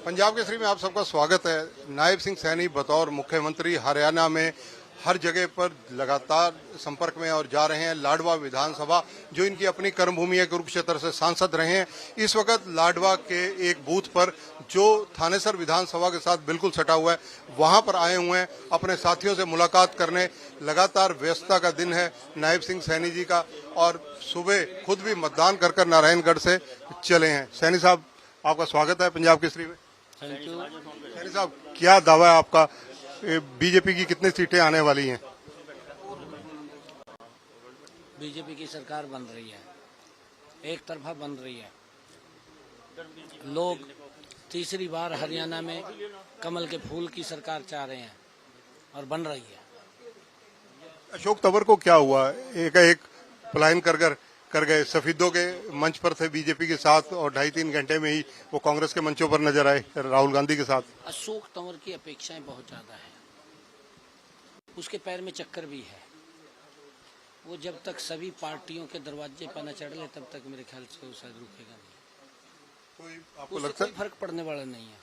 पंजाब केसरी में आप सबका स्वागत है। नायब सिंह सैनी बतौर मुख्यमंत्री हरियाणा में हर जगह पर लगातार संपर्क में और जा रहे हैं। लाडवा विधानसभा जो इनकी अपनी कर्मभूमि है, कुरुक्षेत्र से सांसद रहे हैं। इस वक्त लाडवा के एक बूथ पर जो थानेसर विधानसभा के साथ बिल्कुल सटा हुआ है, वहां पर आए हुए हैं अपने साथियों से मुलाकात करने। लगातार व्यस्तता का दिन है नायब सिंह सैनी जी का, और सुबह खुद भी मतदान कर नारायणगढ़ से चले हैं। सैनी साहब, आपका स्वागत है पंजाब केसरी में। Thank you. सैनी साहब, क्या दावा है आपका, बीजेपी की कितनी सीटें आने वाली हैं? बीजेपी की सरकार बन रही है, एक तरफा बन रही है। लोग तीसरी बार हरियाणा में कमल के फूल की सरकार चाह रहे हैं और बन रही है। अशोक तंवर को क्या हुआ? एक पलायन कर गए। सफेदों के मंच पर थे बीजेपी के साथ और 2.5-3 घंटे में ही वो कांग्रेस के मंचों पर नजर आए राहुल गांधी के साथ। अशोक तंवर की अपेक्षाएं बहुत ज्यादा है, उसके पैर में चक्कर भी है। वो जब तक सभी पार्टियों के दरवाजे पर न चढ़ ले तब तक मेरे ख्याल से वो शायद रुकेगा नहीं। आपको लगता है कोई फर्क पड़ने वाला नहीं है?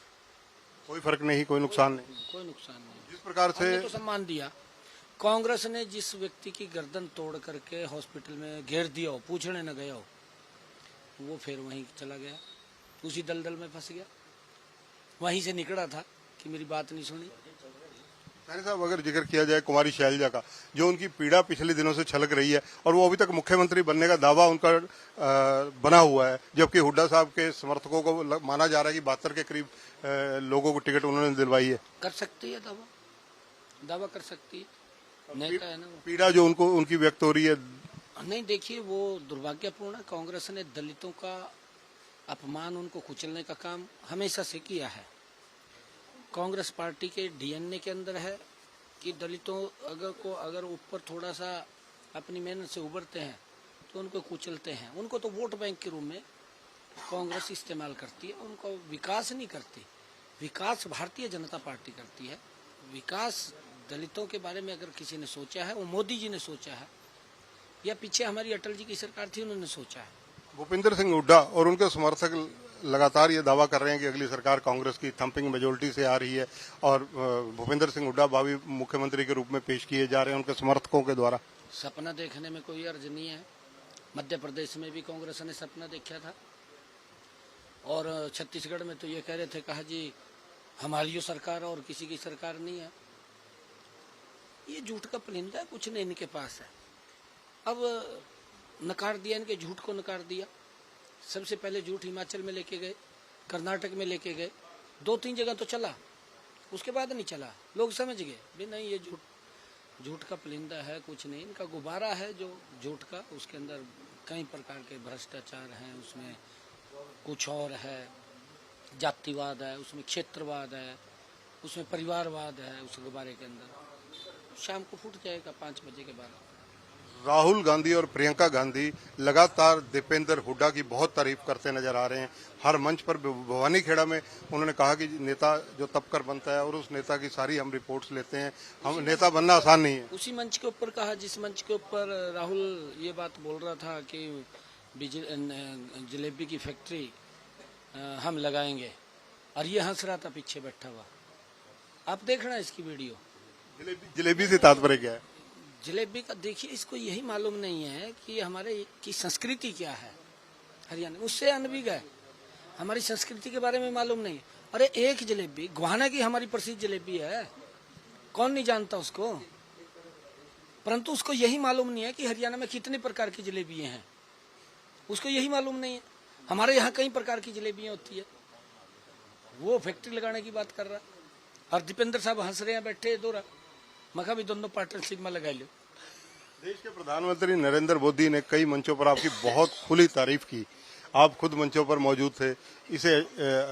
कोई फर्क नहीं, कोई नुकसान नहीं? कोई नुकसान नहीं। जिस प्रकार से हमने तो सम्मान दिया। कांग्रेस ने जिस व्यक्ति की गर्दन तोड़ करके हॉस्पिटल में घेर दिया हो, पूछने न गया हो, वो फिर वहीं चला गया, उसी दलदल में फंस गया। वहीं से निकला था कि मेरी बात नहीं सुनी। सैनी साहब, अगर जिक्र किया जाए कुमारी शैलजा का, जो उनकी पीड़ा पिछले दिनों से छलक रही है और वो अभी तक मुख्यमंत्री बनने का दावा उनका बना हुआ है, जबकि हुड्डा साहब के समर्थकों को माना जा रहा है कि 72 के करीब लोगों को टिकट उन्होंने दिलवाई है। कर सकती है दावा कर सकती है, नेता है ना वो। पीड़ा जो उनकी व्यक्त हो रही है, नहीं, देखिए, वो दुर्भाग्यपूर्ण है। कांग्रेस ने दलितों का अपमान, उनको कुचलने का काम हमेशा से किया है। कांग्रेस पार्टी के डीएनए के अंदर है कि दलितों अगर ऊपर थोड़ा सा अपनी मेहनत से उभरते हैं तो उनको कुचलते हैं। उनको तो वोट बैंक के रूप में कांग्रेस इस्तेमाल करती है, उनको विकास नहीं करती। विकास भारतीय जनता पार्टी करती है। विकास दलितों के बारे में अगर किसी ने सोचा है, वो मोदी जी ने सोचा है, या पीछे हमारी अटल जी की सरकार थी, उन्होंने सोचा है। भूपेंद्र सिंह हुड्डा और उनके समर्थक लगातार ये दावा कर रहे हैं कि अगली सरकार कांग्रेस की थंपिंग मेजोरिटी से आ रही है और भूपेंद्र सिंह हुड्डा भावी मुख्यमंत्री के रूप में पेश किए जा रहे हैं उनके समर्थकों के द्वारा। सपना देखने में कोई अर्ज नहीं है। मध्य प्रदेश में भी कांग्रेस ने सपना देखा था, और छत्तीसगढ़ में तो ये कह रहे थे, कहा जी हमारी जो सरकार है और किसी की सरकार नहीं है। ये झूठ का परिंदा है, कुछ नहीं इनके पास है। अब नकार दिया, इनके झूठ को नकार दिया। सबसे पहले झूठ हिमाचल में लेके गए, कर्नाटक में लेके गए, 2-3 जगह तो चला, उसके बाद नहीं चला। लोग समझ गए भी नहीं, ये झूठ का परिंदा है, कुछ नहीं, इनका गुब्बारा है जो झूठ का। उसके अंदर कई प्रकार के भ्रष्टाचार हैं, उसमें कुछ और है, जातिवाद है, उसमें क्षेत्रवाद है, उसमें परिवारवाद है। उस गुब्बारे के अंदर शाम को फूट जाएगा 5 बजे के बाद। राहुल गांधी और प्रियंका गांधी लगातार दीपेंद्र हुड्डा की बहुत तारीफ करते नजर आ रहे हैं। हर मंच पर भवानी खेड़ा में उन्होंने कहा कि नेता जो तब कर बनता है और उस नेता की सारी हम रिपोर्ट्स लेते हैं, हम नेता बनना आसान नहीं है। उसी मंच के ऊपर कहा जिस मंच के ऊपर राहुल ये बात बोल रहा था कि जलेबी की फैक्ट्री हम लगाएंगे, और ये हंस रहा था पीछे बैठा हुआ। आप देखना इसकी वीडियो। जलेबी से तात्पर्य क्या है? जलेबी का देखिए, इसको यही मालूम नहीं है कि हमारे की संस्कृति क्या है हरियाणा। उससे अनभिज्ञ है, हमारी संस्कृति के बारे में मालूम नहीं। अरे एक जलेबी गोहाना की हमारी प्रसिद्ध जलेबी है, कौन नहीं जानता उसको। परंतु उसको यही मालूम नहीं है कि हरियाणा में कितने प्रकार की जलेबियां हैं, उसको यही मालूम नहीं है। हमारे यहाँ कई प्रकार की जलेबियां होती है, वो फैक्ट्री लगाने की बात कर रहा। और दीपेंद्र साहब हंस रहे हैं बैठे दोरा, मखा भी दोनों पार्टनरशिप में लगा लो। देश के प्रधानमंत्री नरेंद्र मोदी ने कई मंचों पर आपकी बहुत खुली तारीफ की। आप खुद मंचों पर मौजूद थे, इसे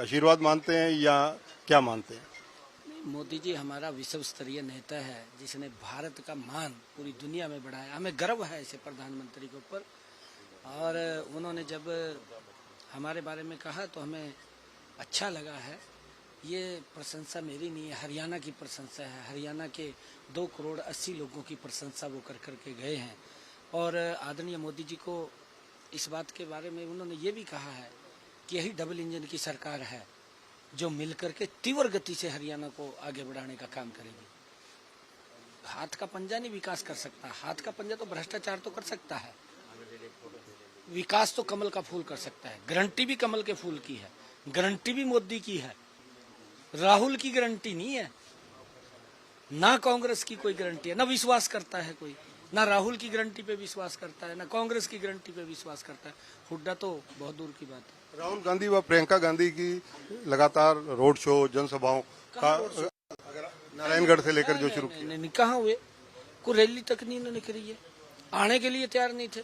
आशीर्वाद मानते हैं या क्या मानते हैं? मोदी जी हमारा विश्व स्तरीय नेता है, जिसने भारत का मान पूरी दुनिया में बढ़ाया। हमें गर्व है ऐसे प्रधानमंत्री के ऊपर। और उन्होंने जब हमारे बारे में कहा तो हमें अच्छा लगा है। ये प्रशंसा मेरी नहीं है, हरियाणा की प्रशंसा है। हरियाणा के 2 करोड़ 80 लोगों की प्रशंसा वो कर करके गए हैं। और आदरणीय मोदी जी को इस बात के बारे में उन्होंने ये भी कहा है कि यही डबल इंजन की सरकार है, जो मिलकर के तीव्र गति से हरियाणा को आगे बढ़ाने का काम करेगी। हाथ का पंजा नहीं विकास कर सकता, हाथ का पंजा तो भ्रष्टाचार तो कर सकता है, विकास तो कमल का फूल कर सकता है। गारंटी भी कमल के फूल की है, गारंटी भी मोदी की है, राहुल की गारंटी नहीं है, ना कांग्रेस की कोई गारंटी है, ना विश्वास करता है कोई, ना राहुल की गारंटी पे विश्वास करता है, ना कांग्रेस की गारंटी पे विश्वास करता है। हुड्डा तो बहुत दूर की बात है। राहुल गांधी व प्रियंका गांधी की लगातार रोड शो जनसभाओं का नारायणगढ़ से लेकर जो शुरू किया, नहीं कहाँ हुए, कोई रैली तक नहीं इन्होंने करी है, आने के लिए तैयार नहीं थे।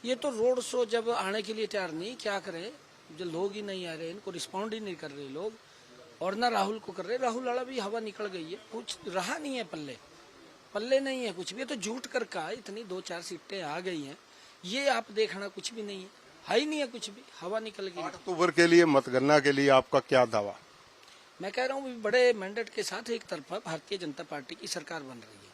ये तो रोड शो जब आने के लिए तैयार नहीं, क्या करे, जो लोग ही नहीं आ रहे, इनको रिस्पॉन्ड ही नहीं कर रहे लोग, और ना राहुल को कर रहे। राहुल वाला भी हवा निकल गई है, कुछ रहा नहीं है, पल्ले पल्ले नहीं है कुछ भी। तो झूठ कर का इतनी 2-4 सीटें आ गई हैं, ये आप देखना कुछ भी नहीं है ही नहीं है कुछ भी, हवा निकल गई। 8 अक्टूबर के लिए मतगणना के लिए आपका क्या दावा? मैं कह रहा हूँ बड़े मैंडेट के साथ एक तरफा भारतीय जनता पार्टी की सरकार बन रही है।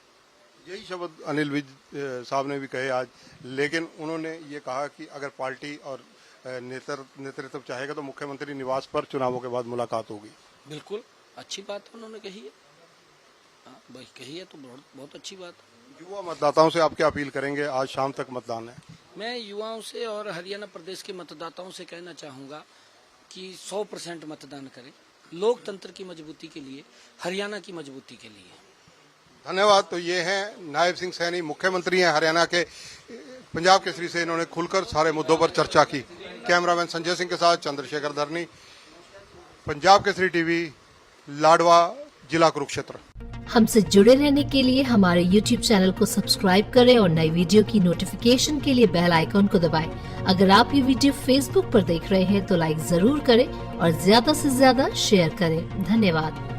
यही शब्द अनिल विज साहब ने भी कहे आज, लेकिन उन्होंने ये कहा कि अगर पार्टी और नेतृत्व चाहेगा तो मुख्यमंत्री निवास पर चुनावों के बाद मुलाकात होगी। बिल्कुल अच्छी बात उन्होंने कही है, हाँ भाई कही है तो बहुत अच्छी बात। युवा मतदाताओं से आप क्या अपील करेंगे? आज शाम तक मतदान है। मैं युवाओं से और हरियाणा प्रदेश के मतदाताओं से कहना चाहूँगा कि 100% मतदान करें, लोकतंत्र की मजबूती के लिए, हरियाणा की मजबूती के लिए। धन्यवाद। तो ये हैं नायब सिंह सैनी, मुख्यमंत्री हैं हरियाणा के। पंजाब केसरी से इन्होंने खुलकर सारे मुद्दों पर चर्चा की। कैमरामैन संजय सिंह के साथ चंद्रशेखर धरनी, पंजाब केसरी टीवी, लाडवा, जिला कुरुक्षेत्र। हमसे जुड़े रहने के लिए हमारे YouTube चैनल को सब्सक्राइब करें और नई वीडियो की नोटिफिकेशन के लिए बेल आइकॉन को दबाएं। अगर आप ये वीडियो Facebook पर देख रहे हैं तो लाइक जरूर करें और ज्यादा से ज्यादा शेयर करें। धन्यवाद।